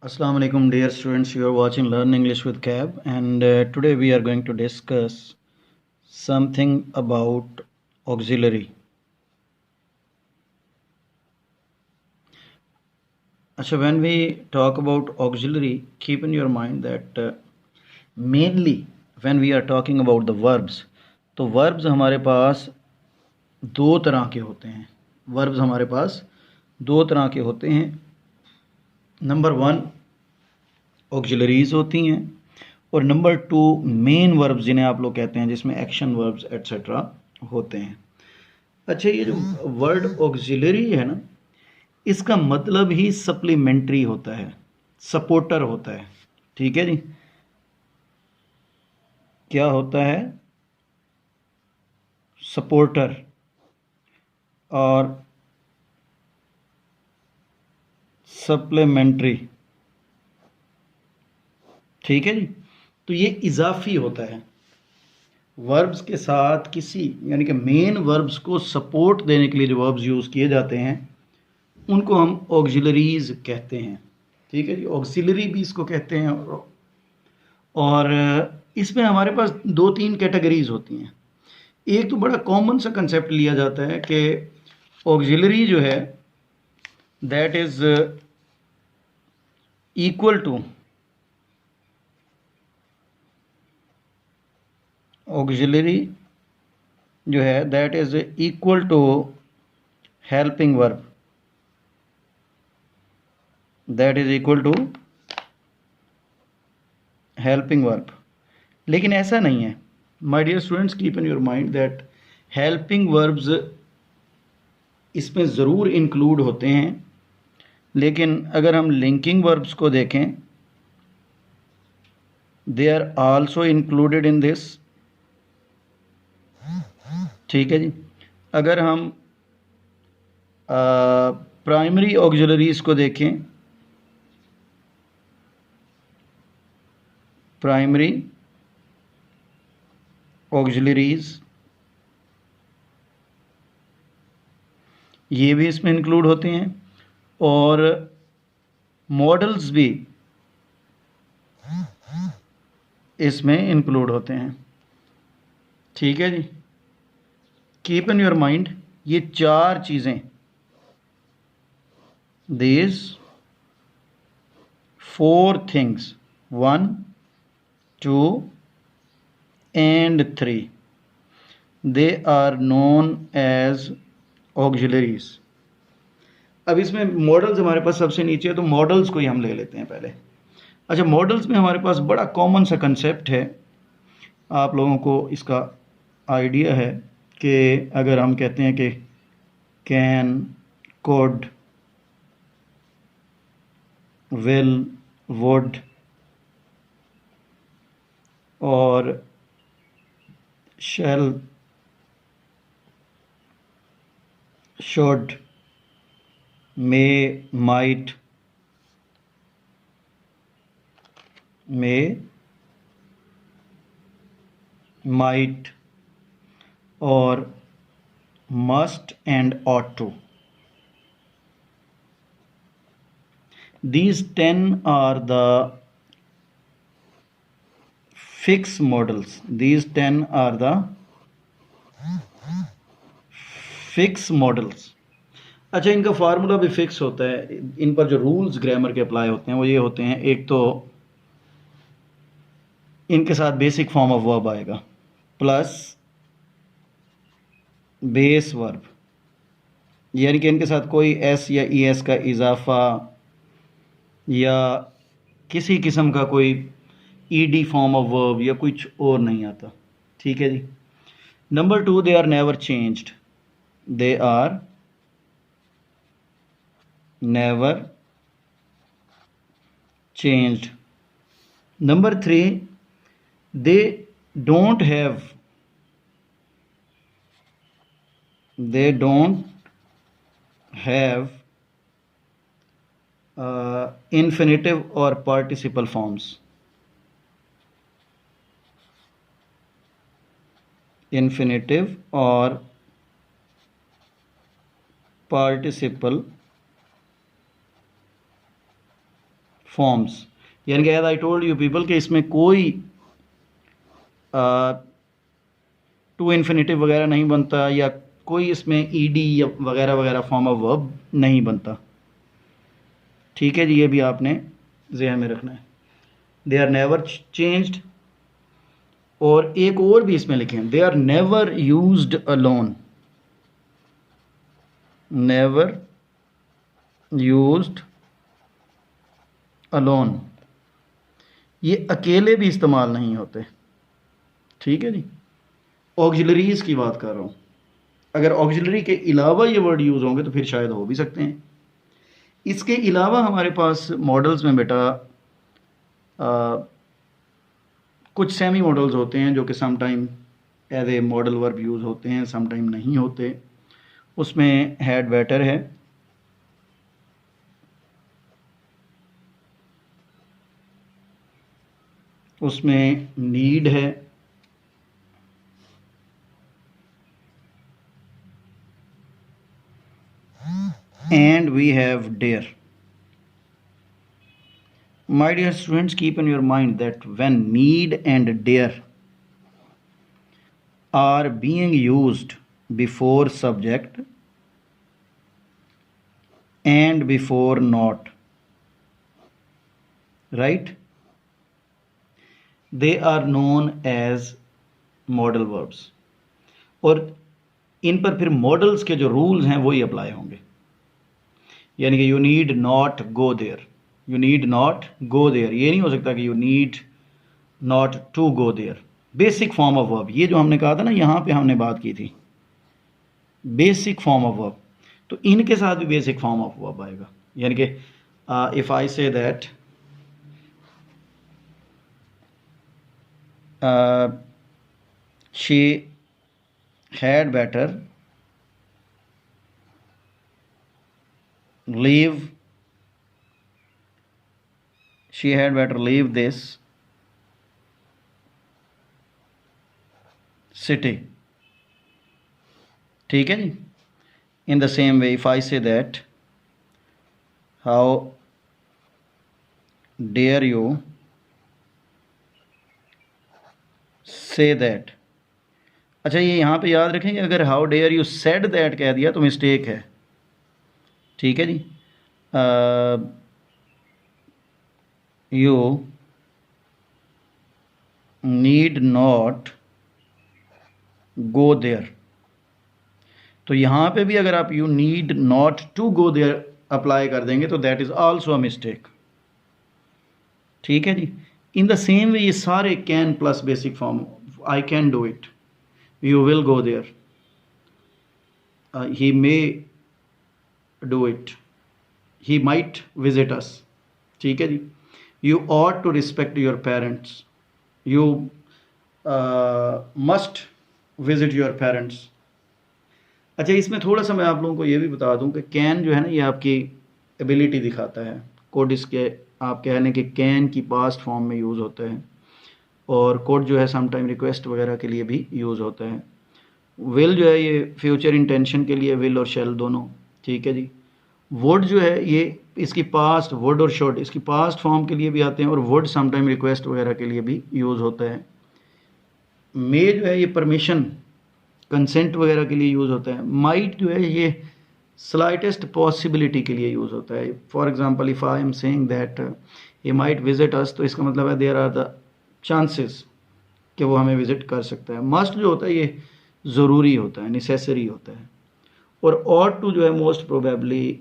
Assalamu alaikum, dear students. You are watching Learn English with Cab, and today we are going to discuss something about auxiliary. So, when we talk about auxiliary, keep in your mind that mainly when we are talking about the verbs, तो verbs हमारे पास दो तरह के होते हैं. Verbs हमारे पास दो तरह के होते हैं. नंबर वन ऑक्सिलरीज होती हैं और नंबर टू मेन वर्ब्स जिन्हें आप लोग कहते हैं जिसमें एक्शन वर्ब्स एट्सेट्रा होते हैं. अच्छा, ये जो वर्ड ऑक्सिलरी है ना, इसका मतलब ही सप्लीमेंट्री होता है, सपोर्टर होता है. ठीक है जी, क्या होता है? सपोर्टर. और सप्लीमेंट्री. ठीक है जी, तो ये इजाफी होता है. वर्ब्स के साथ किसी यानी कि मेन वर्ब्स को सपोर्ट देने के लिए जो वर्ब्स यूज़ किए जाते हैं उनको हम ऑक्सिलरीज कहते हैं. ठीक है जी, ऑक्सिलरी भी इसको कहते हैं. और इसमें हमारे पास दो तीन कैटेगरीज होती हैं. एक तो बड़ा कॉमन सा कंसेप्ट लिया जाता है कि ऑक्सिलरी जो है that is equal to auxiliary जो है that is equal to helping verb. That is equal to helping verb. लेकिन ऐसा नहीं है. My dear students, keep in your mind that helping verbs इसमें ज़रूर इंक्लूड होते हैं, लेकिन अगर हम लिंकिंग वर्ब्स को देखें they are also included in this. ठीक है जी, अगर हम प्राइमरी ऑक्सिलरीज को देखें, प्राइमरी ऑक्सिलरीज ये भी इसमें इंक्लूड होते हैं और मॉडल्स भी इसमें इंक्लूड होते हैं. ठीक है जी, कीप इन योर माइंड ये चार चीज़ें, these four things, 1 2 and 3, they are known as auxiliaries. अब इसमें मॉडल्स हमारे पास सबसे नीचे है, तो मॉडल्स को ही हम ले लेते हैं पहले. अच्छा, मॉडल्स में हमारे पास बड़ा कॉमन सा कंसेप्ट है. आप लोगों को इसका आइडिया है कि अगर हम कहते हैं कि कैन, कुड, विल, वुड और शैल, शुड, मे, माइट, और must and ought to. These 10 are the fixed models. These 10 are the fixed models. अच्छा, इनका फार्मूला भी फिक्स होता है. इन पर जो रूल्स ग्रामर के अप्लाई होते हैं वो ये होते हैं. एक तो इनके साथ बेसिक फॉर्म ऑफ वर्ब आएगा प्लस बेस वर्ब, यानी कि इनके साथ कोई एस या ई एस का इजाफा या किसी किस्म का कोई ईडी फॉर्म ऑफ वर्ब या कुछ और नहीं आता. ठीक है जी. Number two, they are never changed. They are never changed. Number three, they don't have infinitive or participle forms. Infinitive or participle forms, यानी कि as I told you people कि इसमें कोई टू इन्फिनिटिव वगैरह नहीं बनता, या कोई इसमें ईडी या वगैरह वगैरह फॉर्म ऑफ वर्ब नहीं बनता। ठीक है जी, ये भी आपने ज़हन में रखना है। दे आर नेवर चेंज्ड, और एक और भी इसमें लिखें, they are never used alone, never used alone, ये अकेले भी इस्तेमाल नहीं होते। ठीक है जी, ऑक्सिलरीज की बात कर रहा हूँ। अगर ऑक्सिलरी के अलावा ये वर्ड यूज़ होंगे तो फिर शायद हो भी सकते हैं। इसके अलावा हमारे पास मॉडल्स में बेटा कुछ सेमी मॉडल्स होते हैं जो कि some time as a modal verb use होते हैं, सम टाइम नहीं होते। उसमें हैड बेटर है, उसमें नीड है, and we have dare. My dear students, keep in your mind that when need and dare are being used before subject and before not, right, they are known as modal verbs, और इन पर फिर models के जो rules हैं वही apply होंगे। यानी कि you need not go there, you need not go there, ये नहीं हो सकता कि you need not to go there. Basic form of verb, ये जो हमने कहा था ना, यहाँ पे हमने बात की थी बेसिक फॉर्म ऑफ वर्ब, तो इनके साथ भी बेसिक फॉर्म ऑफ वर्ब आएगा। यानी कि if I say that she had better leave, she had better leave this city। ठीक है जी। In the same way if I say that how dare you say that, अच्छा ये यहाँ पे याद रखेंगे, अगर how dare you said that कह दिया तो मिस्टेक है। ठीक है जी, you need not go there, तो यहाँ पे भी अगर आप you need not to go there apply कर देंगे तो that is also a mistake. ठीक है जी। इन द सेम वे ये सारे can plus basic form, I can do it, you will go there, he may do it, he might visit us। ठीक है जी। you ought to respect your parents, you must visit your parents। अच्छा, इसमें थोड़ा सा मैं आप लोगों को ये भी बता दूं कि कैन जो है ना, ये आपकी एबिलिटी दिखाता है। कोड इसके आप कह लें कि कैन की पास्ट फॉर्म में यूज़ होता है, और कोड जो है समटाइम रिक्वेस्ट वगैरह के लिए भी यूज़ होता है। विल जो है ये फ्यूचर इंटेंशन के लिए, विल और शेल दोनों। ठीक है जी। वुड जो है ये इसकी पास्ट, वुड और शुड इसकी पास्ट फॉर्म के लिए भी आते हैं, और वुड समटाइम रिक्वेस्ट वगैरह के लिए भी यूज़ होता है। मे जो है ये परमिशन, कंसेंट वगैरह के लिए यूज़ होता है। माइट जो है ये स्लाइटेस्ट पॉसिबिलिटी के लिए यूज़ होता है। For example if I am saying that he might visit us, तो इसका मतलब है देयर आर द चांसेस कि वो हमें विजिट कर सकता है। मस्ट जो होता है ये ज़रूरी होता है, नेसेसरी होता है। और ऑट टू जो है मोस्ट प्रोबेबली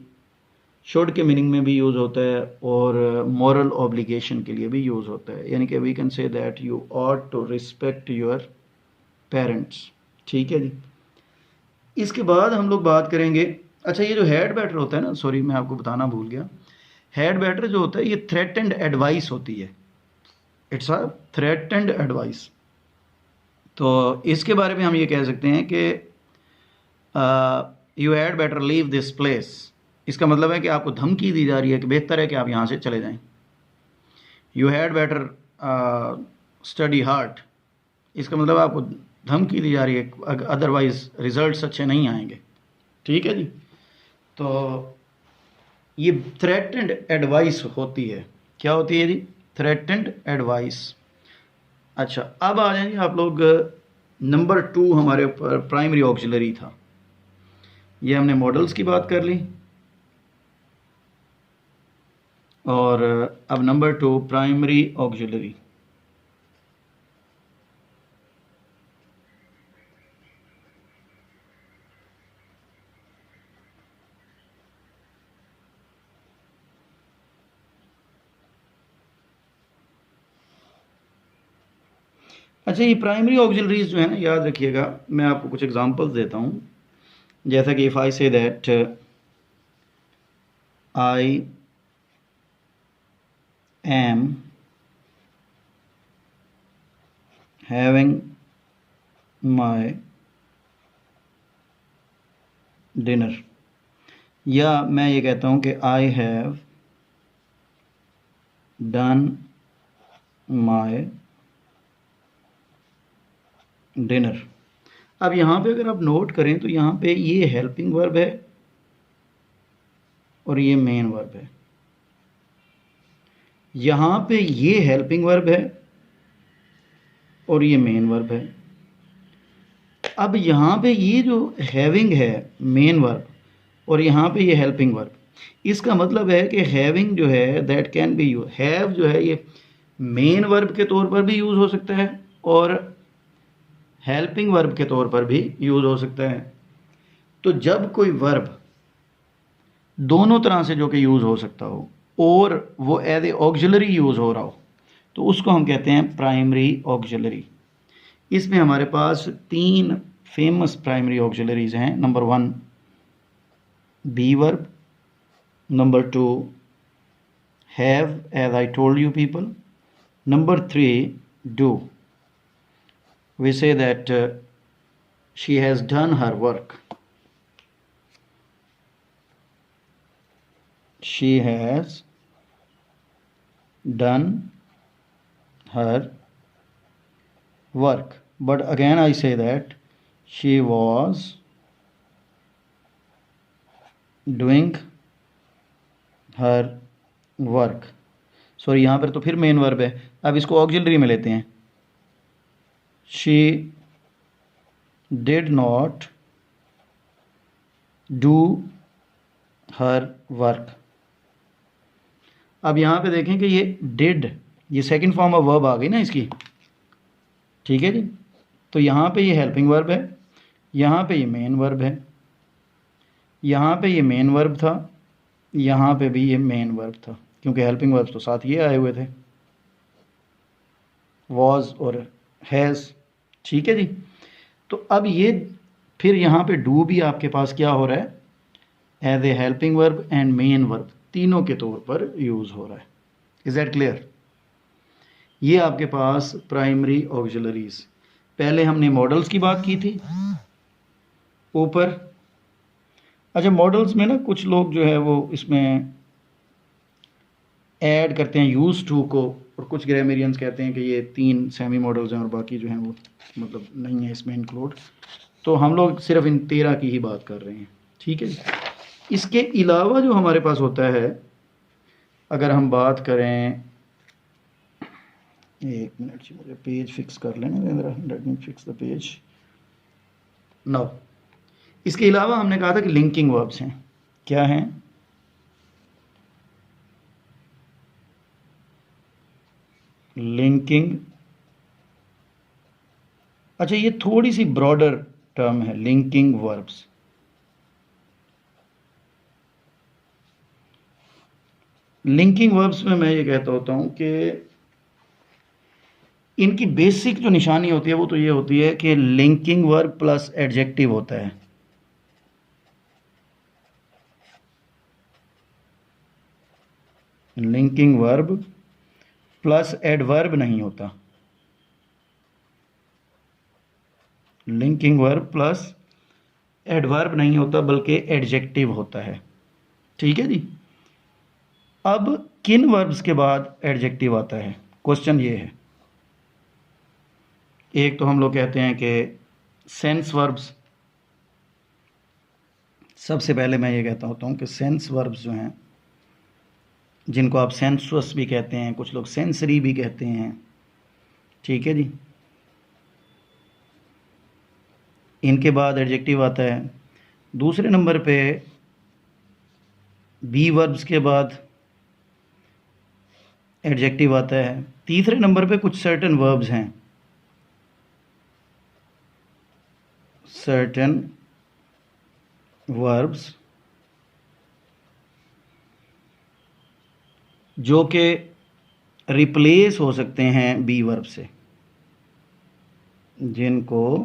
शुड के मीनिंग में भी यूज़ होता है, और मॉरल ऑब्लिगेशन के लिए भी यूज़ होता है। यानी कि we can say that you ought to respect your parents. ठीक है जी। इसके बाद हम लोग बात करेंगे, अच्छा ये जो हैड बेटर होता है ना, सॉरी मैं आपको बताना भूल गया, हैड बेटर जो होता है ये थ्रेट एंड एडवाइस होती है, it's a threat and advice. तो इसके बारे में हम ये कह सकते हैं कि you had better leave this place, इसका मतलब है कि आपको धमकी दी जा रही है कि बेहतर है कि आप यहाँ से चले जाएं। You had better study hard, इसका मतलब आपको धमकी दी जा रही है, अदरवाइज रिजल्ट्स अच्छे नहीं आएंगे। ठीक है जी। तो ये थ्रेट एंड एडवाइस होती है क्या होती है जी? Threatened advice. अच्छा, अब आ जाएंगे आप लोग, नंबर 2 हमारे ऊपर प्राइमरी ऑक्सिलरी था। ये हमने मॉडल्स की बात कर ली, और अब नंबर 2 प्राइमरी ऑक्सिलरी। अच्छा, ये प्राइमरी ऑक्सिलरीज जो है ना, याद रखिएगा, मैं आपको कुछ एग्जांपल्स देता हूँ। जैसा कि if I say that I am having my dinner, या मैं ये कहता हूँ कि I have done my dinner. अब यहाँ पे अगर आप नोट करें तो यहाँ पे ये हेल्पिंग वर्ब है और ये मेन वर्ब है। यहाँ पे ये हेल्पिंग वर्ब है और ये मेन वर्ब है। अब यहाँ पे ये जो हैविंग है मेन वर्ब, और यहाँ पे ये हेल्पिंग वर्ब, इसका मतलब है कि हैविंग जो है that can be use, have जो है ये मेन वर्ब के तौर पर भी यूज़ हो सकता है और हेल्पिंग वर्ब के तौर पर भी यूज़ हो सकता है। तो जब कोई वर्ब दोनों तरह से जो कि यूज़ हो सकता हो और वो एज ए ऑक्सिलरी यूज़ हो रहा हो, तो उसको हम कहते हैं प्राइमरी ऑक्सिलरी। इसमें हमारे पास 3 फेमस प्राइमरी ऑक्सिलरीज हैं। Number 1 be verb, number 2 have as I told you people, number 3 do. We say that she has done her work, she has done her work, but again I say that she was doing her work। Sorry, यहाँ पर तो फिर main verb है। अब इसको auxiliary में लेते हैं। she did not do her work। अब यहाँ पे देखें कि ये डिड, ये सेकंड फॉर्म ऑफ वर्ब आ गई ना इसकी, ठीक है जी। तो यहाँ पे ये हेल्पिंग वर्ब है, यहाँ पे ये मेन वर्ब है, यहाँ पे ये मेन वर्ब था, यहाँ पे भी ये मेन वर्ब था, क्योंकि हेल्पिंग वर्ब्स तो साथ ये आए हुए थे, वॉज और हैज़, ठीक है जी। तो अब ये फिर यहाँ पे डू भी आपके पास क्या हो रहा है, as a helping verb and main verb तीनों के तौर पर यूज़ हो रहा है। Is that clear? ये आपके पास प्राइमरी ऑक्सिलरीज। पहले हमने मॉडल्स की बात की थी ऊपर। अच्छा, मॉडल्स में ना कुछ लोग जो है वो इसमें ऐड करते हैं यूज टू को, और कुछ ग्रामेरियंस कहते हैं कि ये 3 सेमी मॉडल्स हैं और बाकी जो हैं वो मतलब नहीं है इसमें इंक्लूड। तो हम लोग सिर्फ इन 13 की ही बात कर रहे हैं, ठीक है। इसके अलावा जो हमारे पास होता है, अगर हम बात करें, एक मिनट जी, मुझे पेज फिक्स कर लेना, let me fix the page now. इसके अलावा हमने कहा था कि लिंकिंग वर्ब्स हैं। क्या हैं? लिंकिंग। अच्छा, ये थोड़ी सी ब्रॉडर टर्म है, लिंकिंग वर्ब्स। लिंकिंग वर्ब्स में मैं ये कहता होता हूं कि इनकी बेसिक जो निशानी होती है वो तो ये होती है कि लिंकिंग वर्ब प्लस एडजेक्टिव होता है। लिंकिंग वर्ब प्लस एडवर्ब नहीं होता। लिंकिंग वर्ब प्लस एडवर्ब नहीं होता, बल्कि एडजेक्टिव होता है, ठीक है जी। अब किन वर्ब्स के बाद एडजेक्टिव आता है, क्वेश्चन ये है। एक तो हम लोग कहते हैं कि सेंस वर्ब्स। सबसे पहले मैं ये कहता होता हूँ कि सेंस वर्ब्स जो हैं जिनको आप सेंसुअस भी कहते हैं, कुछ लोग सेंसरी भी कहते हैं, ठीक है जी। इनके बाद एडजेक्टिव आता है। दूसरे नंबर पे बी वर्ब्स के बाद एडजेक्टिव आता है। तीसरे नंबर पे कुछ सर्टेन वर्ब्स हैं, सर्टेन वर्ब्स जो कि रिप्लेस हो सकते हैं बी वर्ब से, जिनको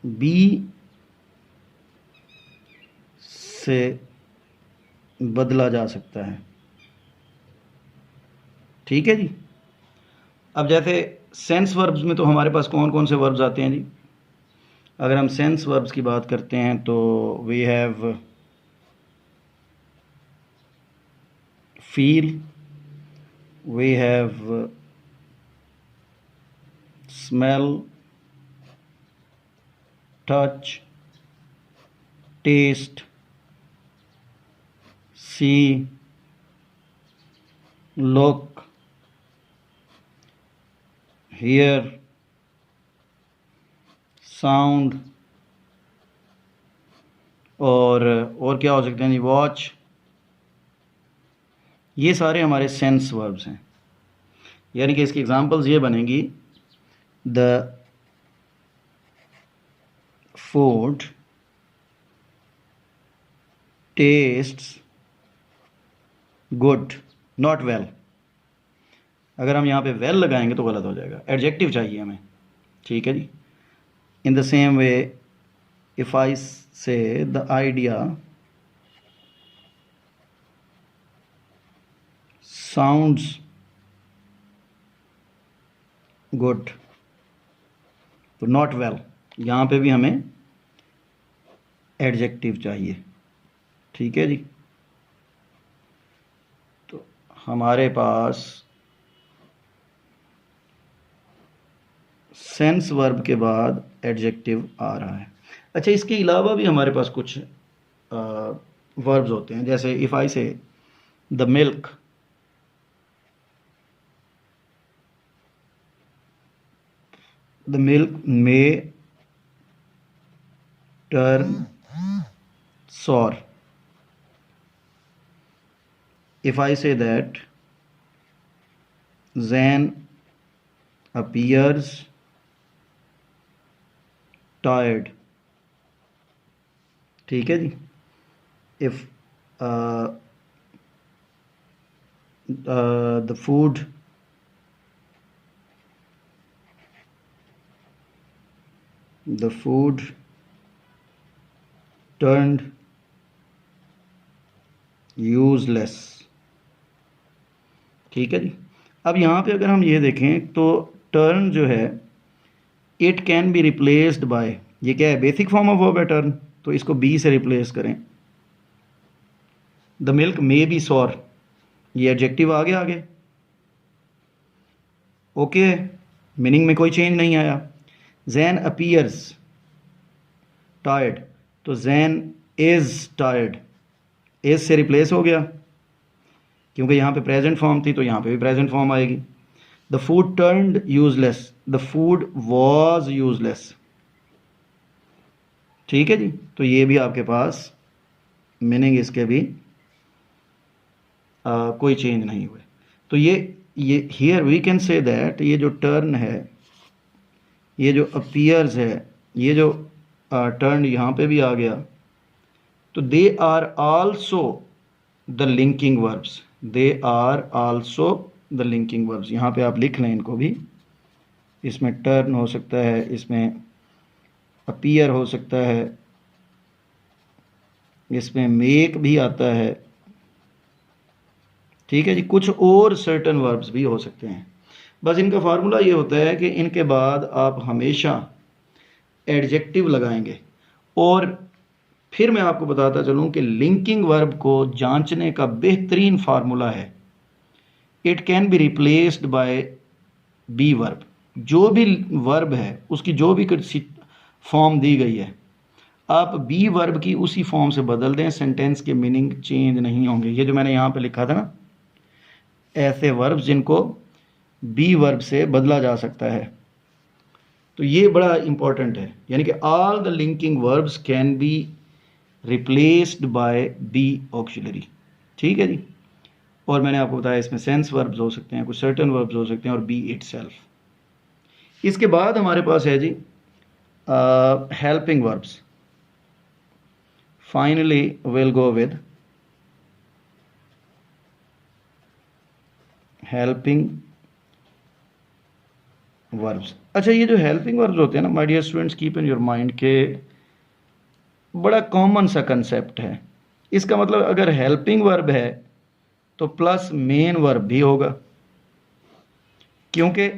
बी से बदला जा सकता है, ठीक है जी। अब जैसे सेंस वर्ब्स में तो हमारे पास कौन कौन से वर्ब्स आते हैं जी। अगर हम सेंस वर्ब्स की बात करते हैं तो we have feel, we have smell, touch, taste, see, look, hear, sound, और क्या हो सकते हैं जी, वॉच। ये सारे हमारे सेंस वर्ब्स हैं, यानी कि इसकी एग्जांपल्स ये बनेंगी, the food tests good, not well. अगर हम यहाँ पे वेल लगाएंगे तो गलत हो जाएगा, एडजेक्टिव चाहिए हमें, ठीक है जी। In the same way if I say the idea sounds good, तो नॉट वेल, यहाँ पे भी हमें एडजेक्टिव चाहिए, ठीक है जी। तो हमारे पास सेंस वर्ब के बाद एडजेक्टिव आ रहा है। अच्छा, इसके अलावा भी हमारे पास कुछ वर्ब्स होते हैं, जैसे if I say the milk, the milk may turn sour. If I say that Zain appears tired, ठीक है जी। If the food turned useless, ठीक है जी। अब यहाँ पे अगर हम ये देखें तो टर्न जो है, it can be replaced by, ये क्या है, बेसिक फॉर्म ऑफ वर्ब है टर्न, तो इसको बी से रिप्लेस करें। The milk may be sour, ये एडजेक्टिव आ गया आगे, ओके, मीनिंग में कोई चेंज नहीं आया। जैन अपीयर्स टायर्ड, तो जैन इज टायर्ड, इज से रिप्लेस हो गया, क्योंकि यहाँ पे प्रेजेंट फॉर्म थी तो यहाँ पे भी प्रेजेंट फॉर्म आएगी। The food turned useless, the food was useless, ठीक है जी। तो ये भी आपके पास मीनिंग इसके भी कोई चेंज नहीं हुए। तो ये here we can say that ये जो टर्न है, ये जो अपीयर्स है, ये जो टर्न यहाँ पे भी आ गया, तो they are also the linking verbs, they are also the linking verbs. यहाँ पे आप लिख लें इनको भी, इसमें टर्न हो सकता है, इसमें अपीयर हो सकता है, इसमें मेक भी आता है, ठीक है जी। कुछ और सर्टन वर्ब्स भी हो सकते हैं। बस इनका फार्मूला ये होता है कि इनके बाद आप हमेशा एडजेक्टिव लगाएंगे। और फिर मैं आपको बताता चलूं कि लिंकिंग वर्ब को जांचने का बेहतरीन फार्मूला है, it can be replaced by be verb. जो भी वर्ब है उसकी जो भी फॉर्म दी गई है, आप बी वर्ब की उसी फॉर्म से बदल दें, सेंटेंस के मीनिंग चेंज नहीं होंगे। ये जो मैंने यहाँ पे लिखा था ना, ऐसे वर्ब्स जिनको बी वर्ब से बदला जा सकता है, तो ये बड़ा इंपॉर्टेंट है। यानी कि all the linking verbs can be replaced by be auxiliary. ठीक है जी। और मैंने आपको बताया इसमें सेंस वर्ब्स हो सकते हैं, कुछ सर्टेन वर्ब्स हो सकते हैं, और बी इटसेल्फ। इसके बाद हमारे पास है जी helping verbs. Finally will go with helping verbs. अच्छा, ये जो हेल्पिंग वर्ब्स होते हैं ना, my dear students, keep in your mind के बड़ा कॉमन सा कंसेप्ट है। इसका मतलब अगर हेल्पिंग वर्ब है तो प्लस मेन वर्ब भी होगा, क्योंकि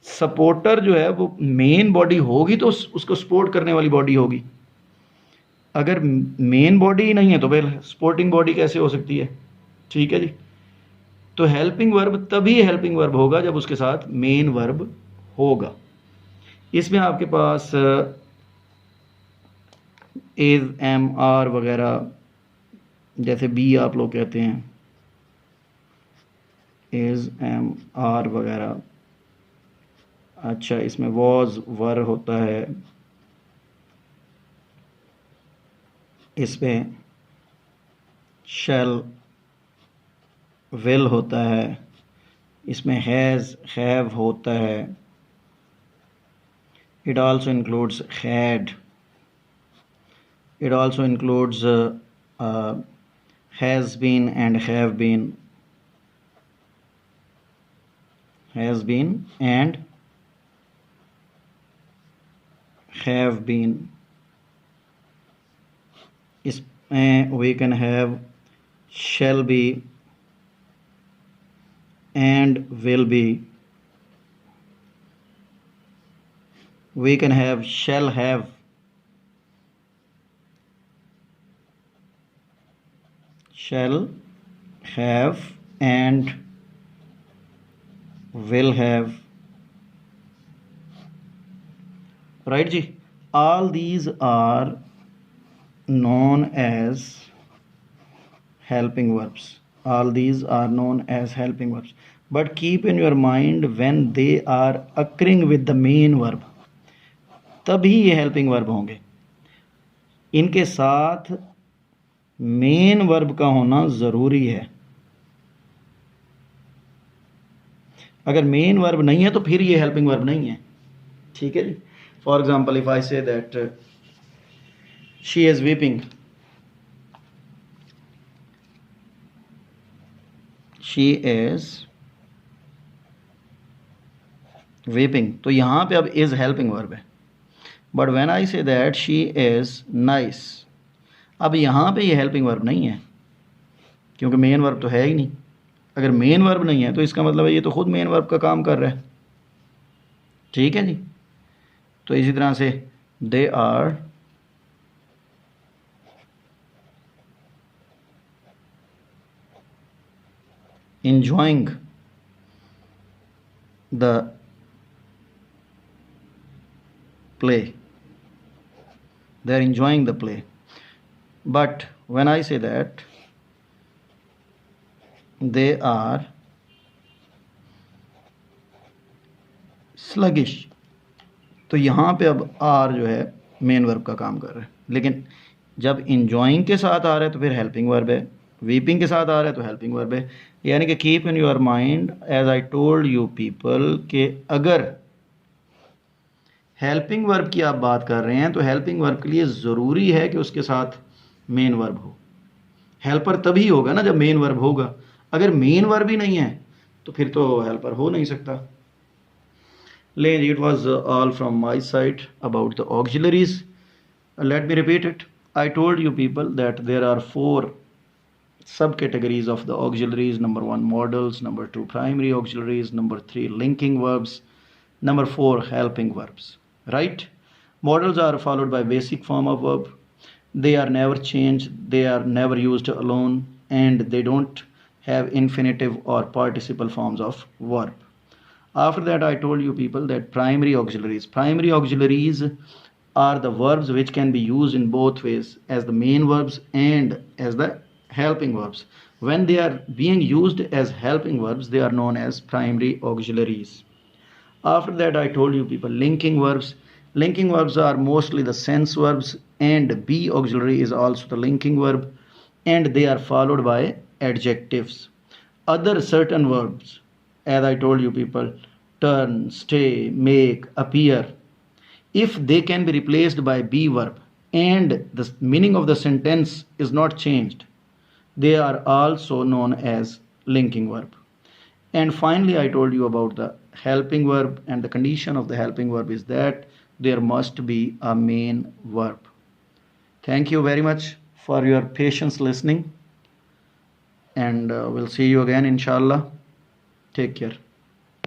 सपोर्टर जो है वो मेन बॉडी होगी तो उसको सपोर्ट करने वाली बॉडी होगी। अगर मेन बॉडी ही नहीं है तो फिर सपोर्टिंग बॉडी कैसे हो सकती है? ठीक है जी। तो हेल्पिंग वर्ब तभी हेल्पिंग वर्ब होगा जब उसके साथ मेन वर्ब होगा। इसमें आपके पास इज, एम, आर वगैरह, जैसे बी आप लोग कहते हैं, इज, एम, आर वगैरह। अच्छा, इसमें वॉज, वर होता है, इसमें शैल, विल होता है, इसमें हैज़, हैव होता है। It also includes had, it also includes has been and have been, has been and have been. इसमें we can have shall be and will be. We can have shall have, shall have and will have. Right जी? All these are known as helping verbs. All these are known as helping verbs. But keep in your mind, when they are occurring with the main verb, तभी ये helping verb होंगे। इनके साथ main verb का होना ज़रूरी है। अगर मेन वर्ब नहीं है तो फिर ये हेल्पिंग वर्ब नहीं है। ठीक है जी। For example, if I say that she is weeping, she is weeping, तो यहां पे अब इज हेल्पिंग वर्ब है। But when I say that she is nice, अब यहां पे ये हेल्पिंग वर्ब नहीं है, क्योंकि मेन वर्ब तो है ही नहीं। अगर मेन वर्ब नहीं है तो इसका मतलब है ये तो खुद मेन वर्ब का काम कर रहा है। ठीक है जी। तो इसी तरह से they are enjoying the play, they are enjoying the play. But when I say that they are sluggish, तो यहाँ पे अब आर जो है मेन वर्ब का काम कर रहा है। लेकिन जब enjoying के साथ आ रहा है तो फिर हेल्पिंग वर्ब है, वीपिंग के साथ आ रहा है तो हेल्पिंग वर्ब है। यानी कि keep in your mind, as I told you people, कि अगर हेल्पिंग वर्ब की आप बात कर रहे हैं तो हेल्पिंग वर्ब के लिए ज़रूरी है कि उसके साथ मेन वर्ब हो। हेल्पर तभी होगा ना जब मेन वर्ब होगा। अगर मेन वर्ब ही नहीं है तो फिर तो हेल्पर हो नहीं सकता। Ladies, it was all from my side about the auxiliaries. Let me repeat it. I told you people that there are 4 subcategories of the auxiliaries. Number 1, modals. Number 2, primary auxiliaries. Number 3, linking verbs. Number 4, helping verbs. Right? Modals are followed by basic form of verb. They are never changed. They are never used alone. And they don't have infinitive or participle forms of verb. After that, I told you people that primary auxiliaries are the verbs which can be used in both ways, as the main verbs and as the helping verbs. When they are being used as helping verbs, they are known as primary auxiliaries. After that, I told you people linking verbs. Linking verbs are mostly the sense verbs, and be auxiliary is also the linking verb, and they are followed by adjectives. Other certain verbs, as I told you people, turn, stay, make, appear, if they can be replaced by be verb and the meaning of the sentence is not changed, they are also known as linking verb. And finally, I told you about the helping verb, and the condition of the helping verb is that there must be a main verb. Thank you very much for your patience listening, and we'll see you again, inshallah. Take care.